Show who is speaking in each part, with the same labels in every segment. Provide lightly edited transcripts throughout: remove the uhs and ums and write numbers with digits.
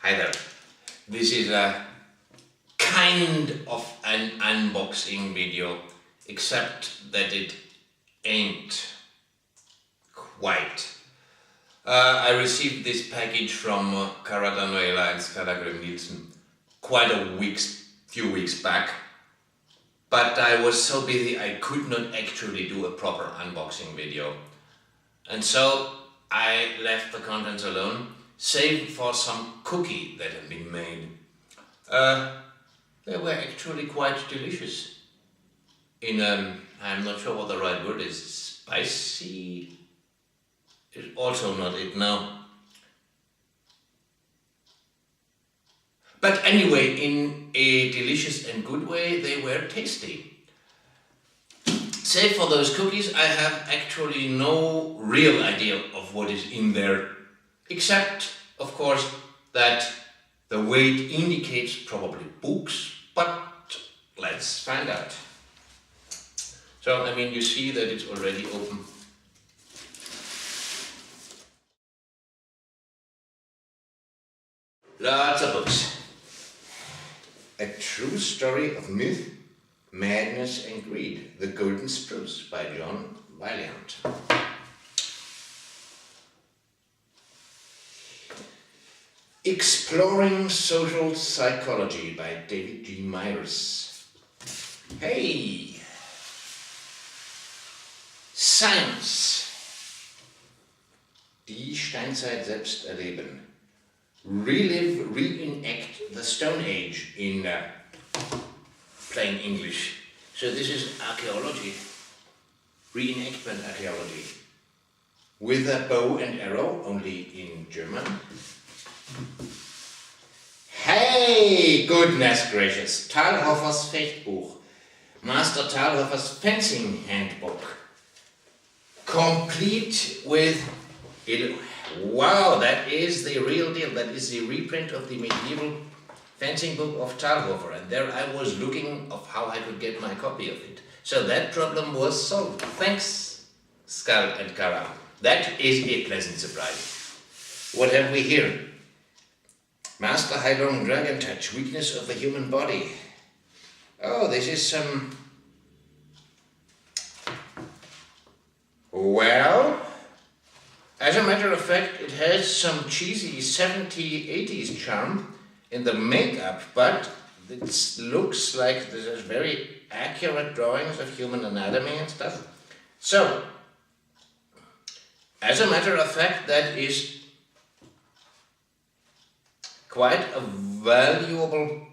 Speaker 1: Hi there. This is a kind of an unboxing video, except that it ain't quite. I received this package from Cara Danuela and Skada Nielsen quite few weeks back, but I was so busy I could not actually do a proper unboxing video. And so I left the contents alone, save for some cookie that had been made. They were actually quite delicious. I'm not sure what the right word is, spicy? It's also not it now. But anyway, in a delicious and good way, they were tasty. Save for those cookies, I have actually no real idea of what is in there, except, of course, that the weight indicates probably books, but let's find out. So, you see that it's already open. Lots of books. A True Story of Myth, Madness and Greed, The Golden Spruce by John Valiant. Exploring Social Psychology by David G. Myers. Hey! Science. Die Steinzeit selbst erleben. Relive, reenact the Stone Age in plain English. So this is archaeology, reenactment archaeology, with a bow and arrow, only in German. Hey, goodness gracious, Thalhofer's Fechtbuch, Master Thalhofer's fencing handbook, complete with it. Wow, that is the real deal. That is the reprint of the medieval fencing book of Thalhofer, and there I was looking of how I could get my copy of it. So that problem was solved. Thanks, Skull and Cara. That is a pleasant surprise. What have we here? Master Heilung Dragon Touch, Weakness of the Human Body. Oh, this is some... Well... As a matter of fact, it has some cheesy 70s, 80s charm in the makeup, but it looks like there's very accurate drawings of human anatomy and stuff. So, as a matter of fact, that is quite a valuable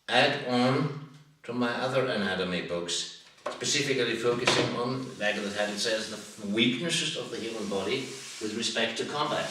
Speaker 1: add-on to my other anatomy books. Specifically focusing on, like the title says, the weaknesses of the human body with respect to combat.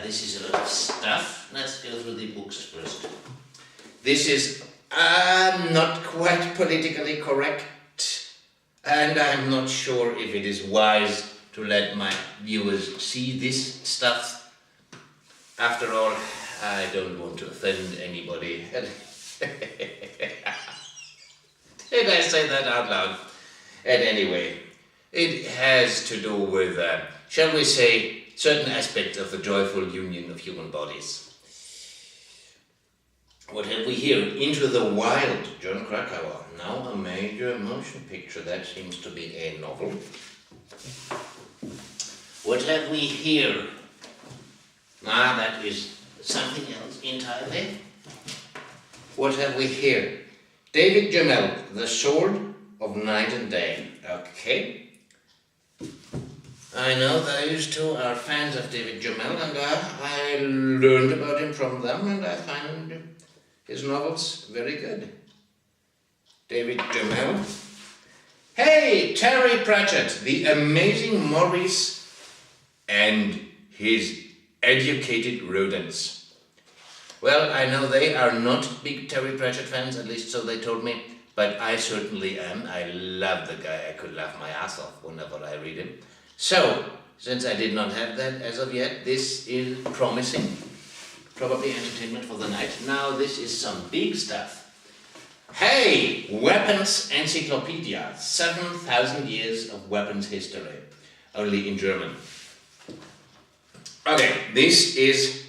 Speaker 1: This is a lot of stuff. Let's go through the books first. This is not quite politically correct, and I'm not sure if it is wise to let my viewers see this stuff. After all, I don't want to offend anybody. Did I say that out loud? And anyway, it has to do with, shall we say, certain aspects of the joyful union of human bodies. What have we here? Into the Wild, John Krakauer. Now a major motion picture. That seems to be a novel. What have we here? That is something else entirely. What have we here? David Gemmell, The Sword of Night and Day. Okay. I know those two are fans of David Gemmell, and I learned about him from them, and I find his novels very good. David Gemmell. Hey, Terry Pratchett, The Amazing Maurice and His Educated Rodents. Well, I know they are not big Terry Pratchett fans, at least so they told me, but I certainly am. I love the guy. I could laugh my ass off whenever I read him. So, since I did not have that as of yet, this is promising. Probably entertainment for the night. Now, this is some big stuff. Hey, Weapons Encyclopedia, 7,000 years of weapons history, only in German. Okay, this is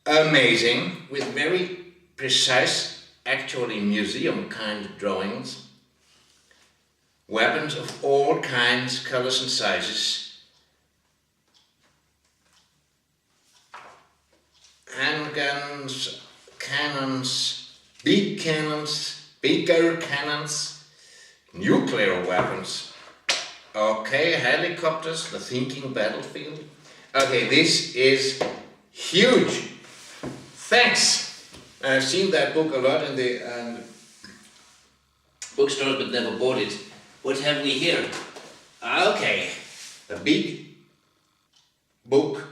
Speaker 1: Amazing, with very precise, actually museum kind drawings, weapons of all kinds, colors and sizes, handguns, cannons, bigger cannons, nuclear weapons. Okay, helicopters, the thinking battlefield. Okay, this is huge. Thanks. I've seen that book a lot in the bookstores, but never bought it. What have we here? Okay, a big book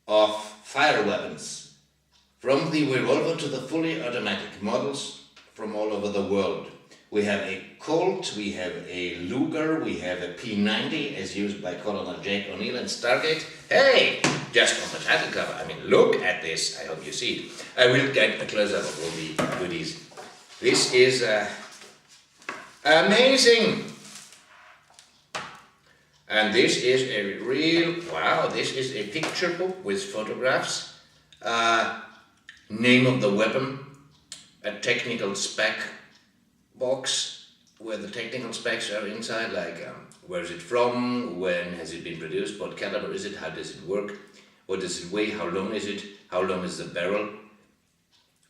Speaker 1: of fire weapons, from the revolver to the fully automatic models from all over the world. We have a Colt, we have a Luger, we have a P90 as used by Colonel Jake O'Neill in Stargate. Hey, just on the title cover. I mean, look at this. I hope you see it. I will get a close-up of all the goodies. This is amazing. And this is a real, wow, this is a picture book with photographs, name of the weapon, a technical spec box where the technical specs are inside, like where is it from, when has it been produced, what caliber is it, how does it work, what does it weigh, how long is it, how long is the barrel,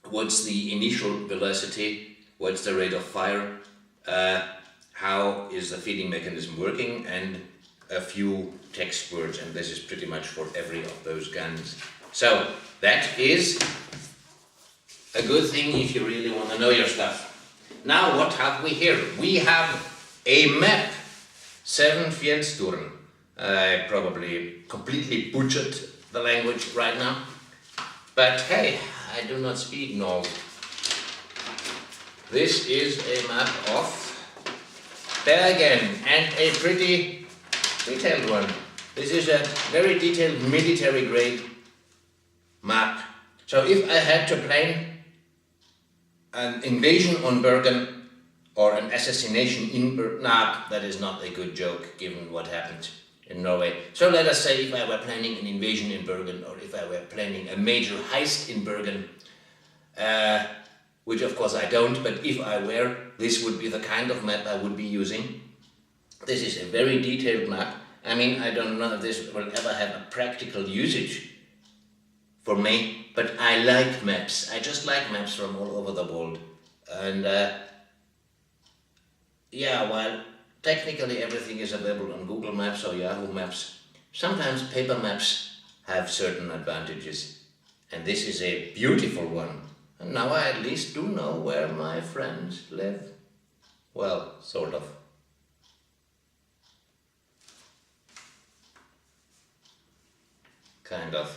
Speaker 1: what's the initial velocity, what's the rate of fire, how is the feeding mechanism working, and a few text words, and this is pretty much for every of those guns. So that is a good thing if you really want to know your stuff. Now what have we here? We have a map, 7 Fjellsturen. I probably completely butchered the language right now, but hey, I do not speak Norse. This is a map of Bergen, and a pretty detailed one. This is a very detailed military grade map. So if I had to plan an invasion on Bergen or an assassination in Bergen, nah, that is not a good joke given what happened in Norway. So let us say if I were planning an invasion in Bergen, or if I were planning a major heist in Bergen, which of course I don't, but if I were, this would be the kind of map I would be using. This is a very detailed map. I mean, I don't know if this will ever have a practical usage for me, but I like maps. I just like maps from all over the world. And yeah, while technically everything is available on Google Maps or Yahoo Maps, sometimes paper maps have certain advantages. And this is a beautiful one. And now I at least do know where my friends live. Well, sort of. Kind of.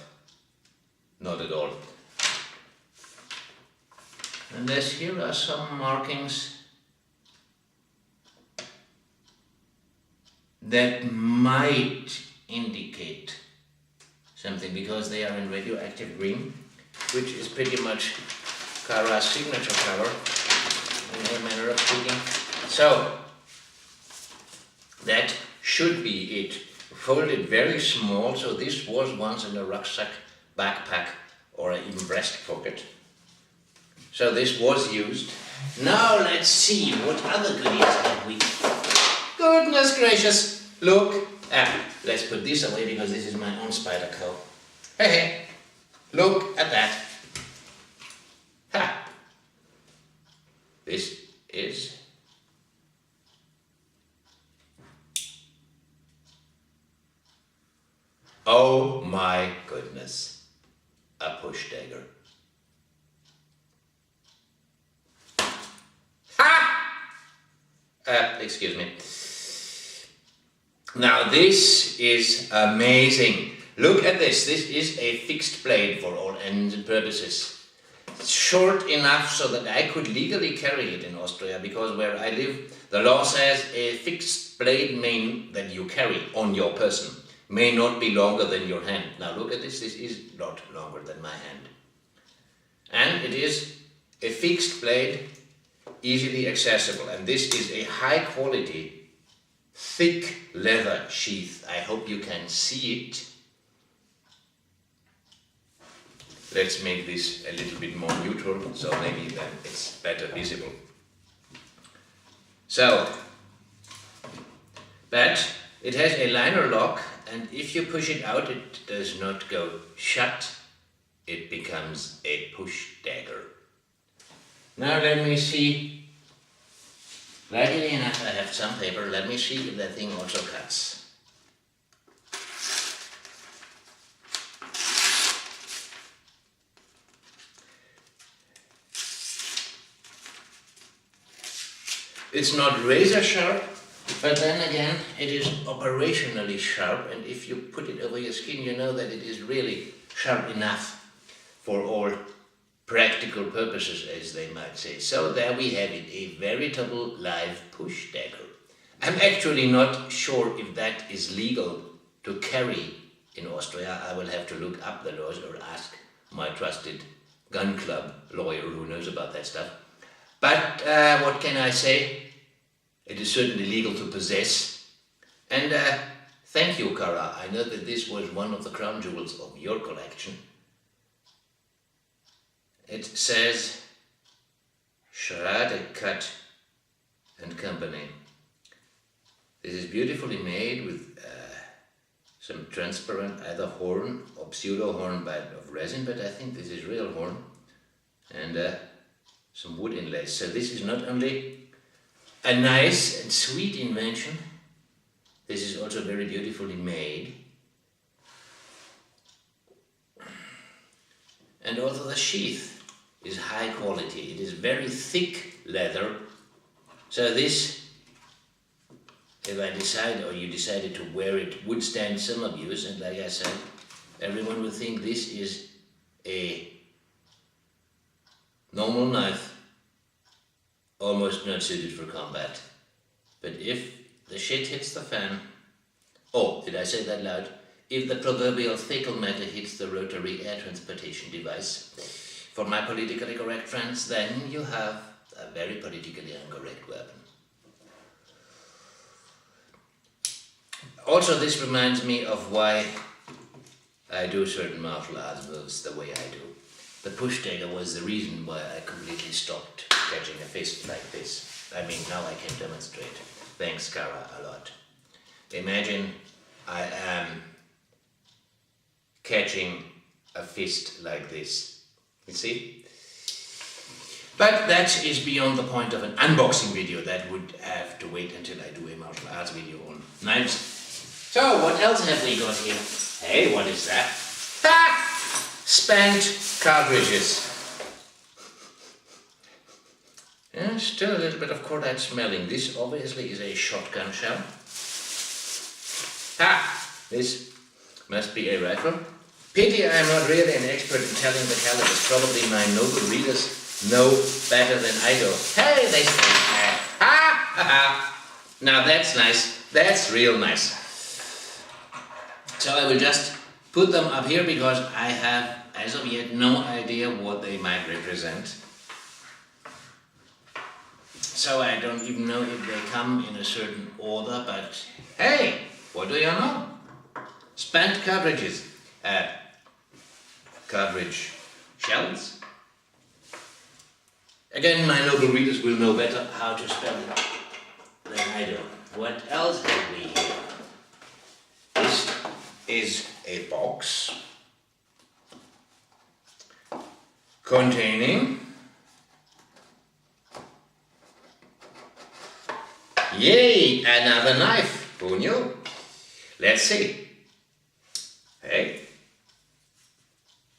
Speaker 1: Not at all. And here are some markings that might indicate something, because they are in radioactive green, which is pretty much Kara's signature color in a manner of speaking. So that should be it. Folded very small, so this was once in a rucksack, backpack, or even breast pocket. So this was used. Now let's see, what other goodies have we? Goodness gracious, look. Let's put this away because this is my own spider coat. Hey, look at that. Ha! This is oh my goodness, a push dagger. Ha! Excuse me. Now this is amazing. Look at this. This is a fixed blade for all ends and purposes. It's short enough so that I could legally carry it in Austria, because where I live, the law says a fixed blade main that you carry on your person may not be longer than your hand. Now look at this. This is not longer than my hand. And it is a fixed blade, easily accessible. And this is a high quality, thick leather sheath. I hope you can see it. Let's make this a little bit more neutral, so maybe then it's better visible. So, but it has a liner lock, and if you push it out, it does not go shut. It becomes a push dagger. Now let me see. Luckily enough, I have some paper. Let me see if that thing also cuts. It's not razor sharp, but then again, it is operationally sharp, and if you put it over your skin, you know that it is really sharp enough for all practical purposes, as they might say. So there we have it, a veritable live push dagger. I'm actually not sure if that is legal to carry in Austria. I will have to look up the laws or ask my trusted gun club lawyer who knows about that stuff. But what can I say? It is certainly legal to possess. And thank you, Kara. I know that this was one of the crown jewels of your collection. It says Schrade Cut and Company. This is beautifully made with some transparent either horn or pseudo horn of resin, but I think this is real horn, and some wood inlays. So this is not only a nice and sweet invention, this is also very beautifully made. And also the sheath is high quality. It is very thick leather. So this, if I decide or you decided to wear it, would stand some abuse. And like I said, everyone would think this is a normal knife, almost not suited for combat. But if the shit hits the fan, oh, did I say that loud? If the proverbial fecal matter hits the rotary air transportation device, for my politically correct friends, then you have a very politically incorrect weapon. Also, this reminds me of why I do certain martial arts moves the way I do. The push dagger was the reason why I completely stopped catching a fist like this. I mean, now I can demonstrate. Thanks, Kara, a lot. Imagine I am catching a fist like this. You see? But that is beyond the point of an unboxing video. That would have to wait until I do a martial arts video on knives. So, what else have we got here? Hey, what is that? Ha! Spent cartridges. Yeah, still a little bit of cordite smelling. This obviously is a shotgun shell. Ha! This must be a rifle. Pity I am not really an expert in telling the calibers. Probably my noble readers know better than I do. Hey, they say, ha ha ha. Now that's nice. That's real nice. So I will just put them up here because I have, as of yet, no idea what they might represent. So I don't even know if they come in a certain order, but hey, what do you know? Spent cartridges. Cartridge shells. Again, my noble readers will know better how to spell it than I do. What else have we here? This is a box containing, yay, another knife. Who knew? Let's see. Hey,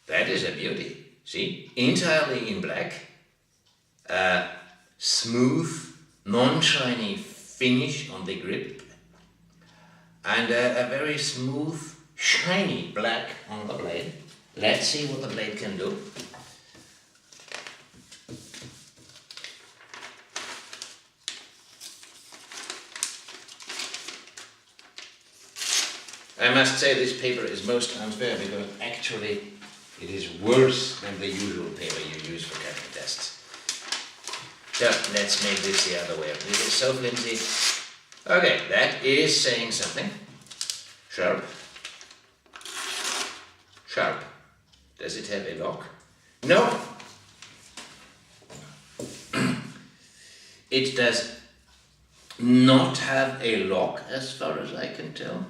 Speaker 1: that is a beauty. See, entirely in black. Smooth, non-shiny finish on the grip, and a very smooth, shiny black on the blade. Let's see what the blade can do. I must say this paper is most unfair because actually it is worse than the usual paper you use for cutting tests. So let's make this the other way. This is so flimsy. Okay, that is saying something. Sharp. Sharp. Does it have a lock? No. It does not have a lock as far as I can tell,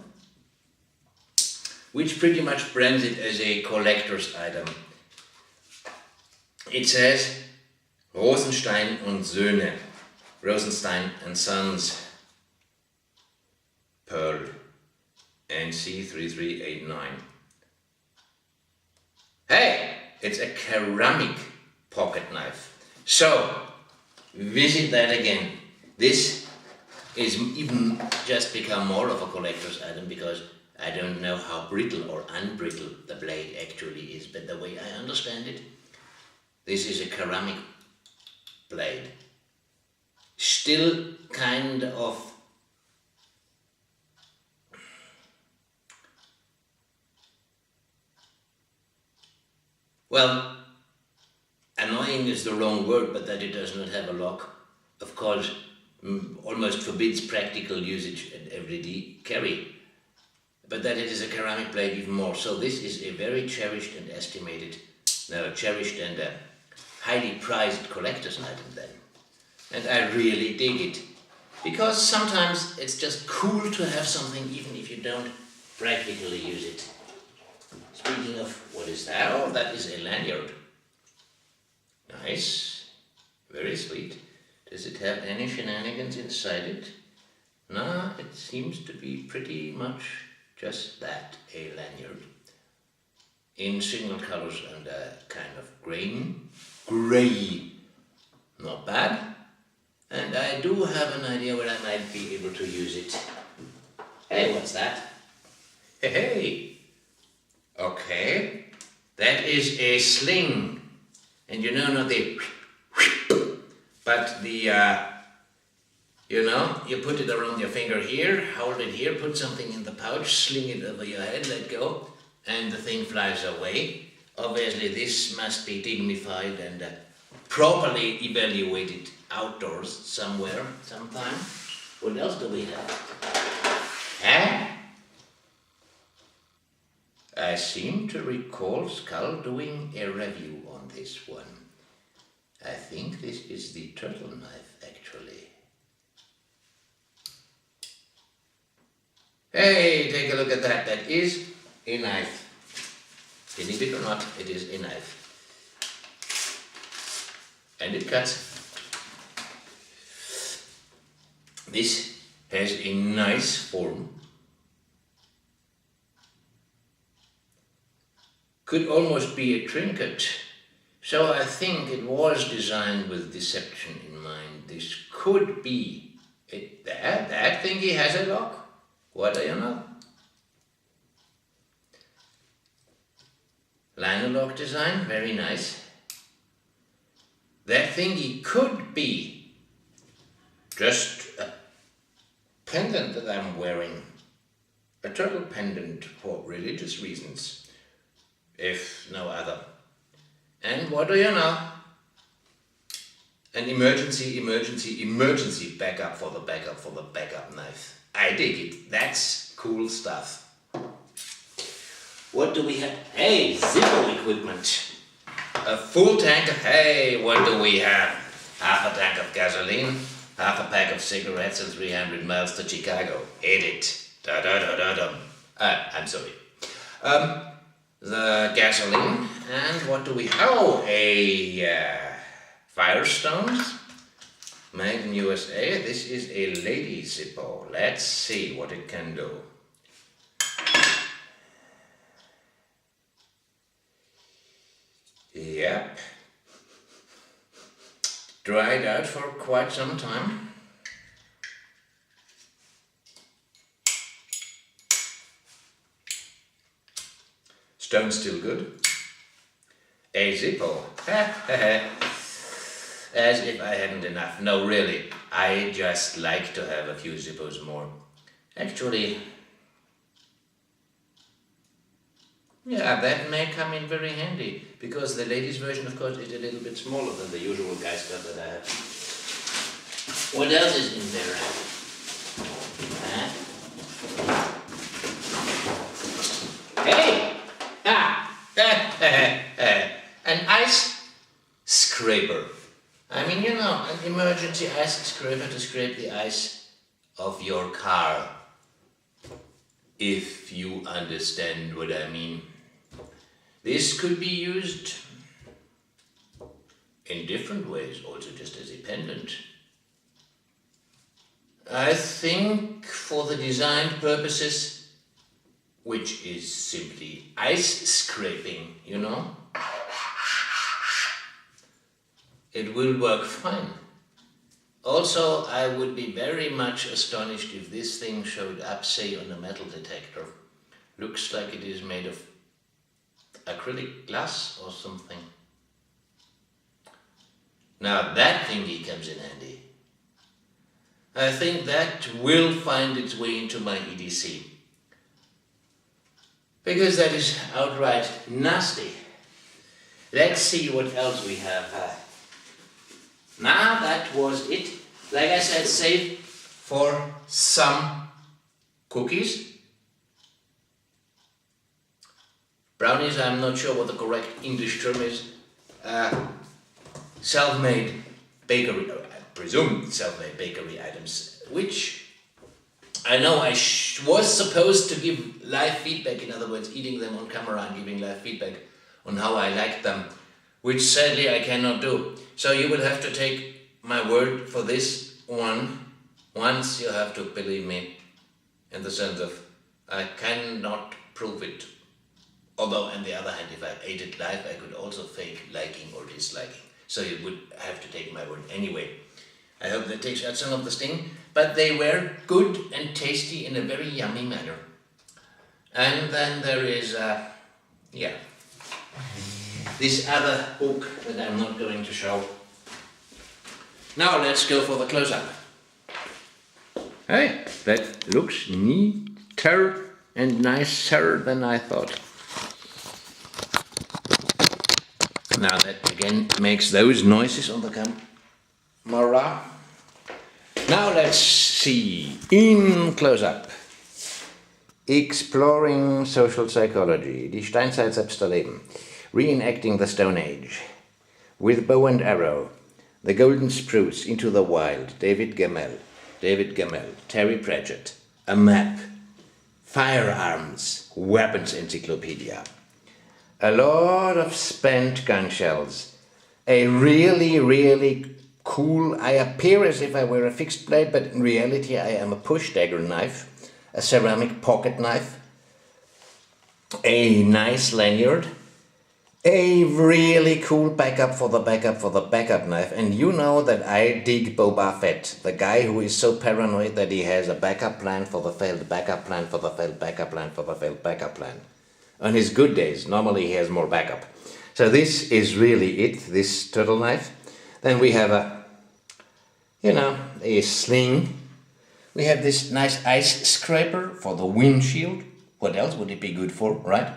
Speaker 1: which pretty much brands it as a collector's item. It says Rosenstein und Söhne, Rosenstein and Sons, Pearl, NC3389. Hey, it's a ceramic pocket knife. So, visit that again. This is even just become more of a collector's item because I don't know how brittle or unbrittle the blade actually is, but the way I understand it, this is a ceramic blade. Still kind of well, annoying is the wrong word, but that it does not have a lock, of course, almost forbids practical usage and everyday carry. But that it is a ceramic blade even more. So this is a very cherished and highly prized collector's item then. And I really dig it. Because sometimes it's just cool to have something even if you don't practically use it. Speaking of, what is that? Oh, that is a lanyard. Nice. Very sweet. Does it have any shenanigans inside it? No, it seems to be pretty much just that, a lanyard. In single colors and a kind of grey. Not bad. And I do have an idea where I might be able to use it. Hey, what's that? Hey. Okay. That is a sling. And you know, not the but the you put it around your finger here, hold it here, put something in the pouch, sling it over your head, let go, and the thing flies away. Obviously this must be dignified and properly evaluated outdoors somewhere, sometime. What else do we have? Huh? I seem to recall Skull doing a review on this one. I think this is the turtle knife, actually. Hey, take a look at that. That is a knife. Believe it or not, it is a knife. And it cuts. This has a nice form. Could almost be a trinket. So I think it was designed with deception in mind. This could be it. That thingy has a lock. What do you know? Liner lock design, very nice. That thingy could be just a pendant that I'm wearing. A turtle pendant for religious reasons, if no other. And what do you know? An emergency backup for the backup knife. I dig it. That's cool stuff. What do we have? Hey, Zippo equipment. A full tank. Hey, what do we have? Half a tank of gasoline, half a pack of cigarettes, and 300 miles to Chicago. Hit it. Da-da-da-da-dum. I'm sorry. The gasoline, and what do we have? Oh, a Firestones, made in USA. This is a lady Zippo. Let's see what it can do. Yep. Dried out for quite some time. Stone still good. A Zippo. As if I hadn't enough. No, really. I just like to have a few Zippos more. Actually, yeah, that may come in very handy, because the ladies' version, of course, is a little bit smaller than the usual guy stuff that I have. What else is in there? Huh? Hey! Ah! An ice scraper. I mean, you know, an emergency ice scraper to scrape the ice off your car. If you understand what I mean. This could be used in different ways, also just as a pendant. I think for the design purposes, which is simply ice scraping, you know, it will work fine. Also, I would be very much astonished if this thing showed up, say, on a metal detector. Looks like it is made of acrylic glass or something. Now that thingy comes in handy. I think that will find its way into my EDC. Because that is outright nasty. Let's see what else we have. Now that was it. Like I said, save for some cookies. Brownies, I'm not sure what the correct English term is. Self-made bakery, I presume self-made bakery items, which I know I was supposed to give live feedback, in other words, eating them on camera and giving live feedback on how I like them, which sadly I cannot do. So you will have to take my word for this one. Once you have to believe me, in the sense of I cannot prove it. Although on the other hand, if I ate it live, I could also fake liking or disliking. So you would have to take my word anyway. I hope that takes out some of the sting, but they were good and tasty in a very yummy manner. And then there is, this other book that I'm not going to show. Now let's go for the close-up. Hey, that looks neater and nicer than I thought. Now that again makes those noises on the camera. Now let's see, in close-up. Exploring social psychology, die Steinzeit selbst erleben. Reenacting the Stone Age. With bow and arrow. The golden spruce into the wild. David Gemmell, Terry Pratchett. A map. Firearms. Weapons encyclopedia. A lot of spent gun shells. A really cool, I appear as if I were a fixed blade, but in reality I am a push dagger knife, a ceramic pocket knife, a nice lanyard, a really cool backup for the backup knife. And you know that I dig Boba Fett, the guy who is so paranoid that he has a backup plan for the failed backup plan for the failed backup plan for the failed backup plan. On his good days, normally he has more backup. So this is really it, this turtle knife. Then we have a sling. We have this nice ice scraper for the windshield. What else would it be good for, right?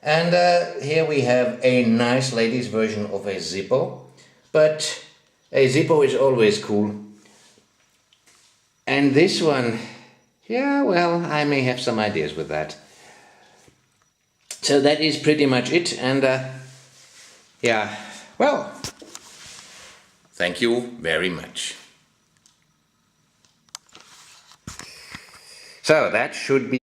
Speaker 1: And here we have a nice ladies version of a Zippo. But a Zippo is always cool. And this one, yeah, well, I may have some ideas with that. So that is pretty much it, and well, thank you very much. So that should be